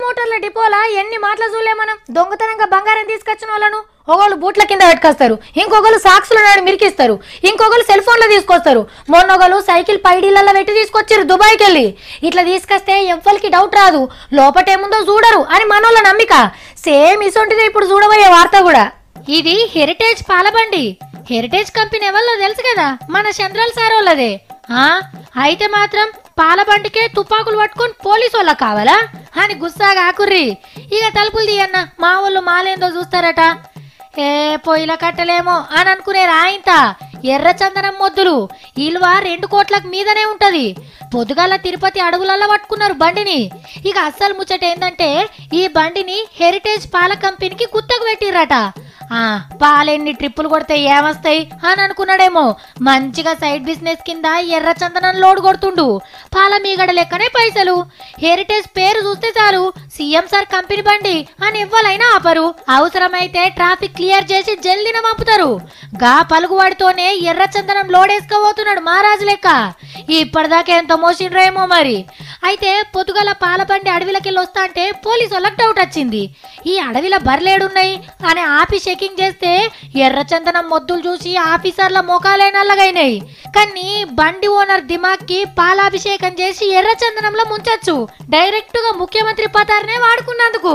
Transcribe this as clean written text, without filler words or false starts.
మోటార్ల డిపోలా ఎన్ని మాటలు చూలే మనం దొంగతనంగా బంగారం తీసుకొచ్చిన వాళ్ళను ఒకళ్ళు బూట్ల కింద పెట్టుకొస్తారు, ఇంకొకరు సాక్స్లో నాడు మిరికిస్తారు, ఇంకొకరు సెల్ ఫోన్లో తీసుకొస్తారు. మొన్నొకరు సైకిల్ పైడీలలో పెట్టి తీసుకొచ్చారు దుబాయ్కి వెళ్ళి. ఇట్లా తీసుకొస్తే ఎవ్వరికి డౌట్ రాదు, లోపటేముందో చూడరు అని మనోళ్ళ నమ్మిక. సేమ్ ఇసొంటిదే ఇప్పుడు చూడబోయే వార్త కూడా. ఇది హెరిటేజ్ పాలబండి. హెరిటేజ్ కంపెనీ ఎవరిలో తెలుసు కదా, మన చంద్రాల సార్ వాళ్ళదే. అయితే మాత్రం పాలబండికే తుపాకులు పట్టుకొని పోలీసు వాళ్ళ కావాలా అని గుస్సాగా ఆకుర్రి. ఇక తలుపులు తీయన్న, మా వాళ్ళు మాలేందో చూస్తారట. ఏ పొయ్యిల కట్టలేమో అని అనుకునే రాయింత ఎర్ర చందనం మొద్దులు ఇల్వ 2 కోట్లకు మీదనే ఉంటది. పొద్దుగాల తిరుపతి అడవులలో పట్టుకున్నారు బండిని. ఇక అస్సలు ముచ్చట ఏంటంటే ఈ బండిని హెరిటేజ్ పాల కంపెనీకి గుత్తకు పెట్టిర్రట. పాలెన్ని ట్రిప్పులు కొడితే ఏమొస్తాయి అని అనుకున్నాడేమో. మంచిగా సైడ్ బిజినెస్ కింద ఎర్ర చందనం లోడ్ కొడుతుండు. పాల మీగడ లెక్కనే పైసలు. హెరిటేజ్ పేరు చూస్తే చాలు సీఎం సార్ కంపెనీ బండి అని ఎవ్వలైనా ఆపరు. అవసరమైతే ట్రాఫిక్ క్లియర్ చేసి జల్దిన పంపుతారు. గా పలుగువాడితోనే ఎర్ర చందనం లోడ్ వేసుకోబోతున్నాడు మహారాజు లెక్క. ఇప్పటిదాకా ఎంత మోసిండ్రేమో మరి. అయితే పొద్దుగల పాలబండి అడవిలకెళ్ళి వస్తా అంటే పోలీసు వాళ్ళకి డౌట్ వచ్చింది. ఈ అడవిలో బర్లేడున్నాయి అని ఆపి చెకింగ్ చేస్తే ఎర్ర చందనం మొద్దులు చూసి ఆఫీసర్ల మోకాలే నల్లగైనాయి. కానీ బండి ఓనర్ దిమాక్కి పాలాభిషేకం చేసి ఎర్ర చందనంలో ముంచొచ్చు. డైరెక్ట్ గా ముఖ్యమంత్రి పతారనే వాడుకున్నందుకు.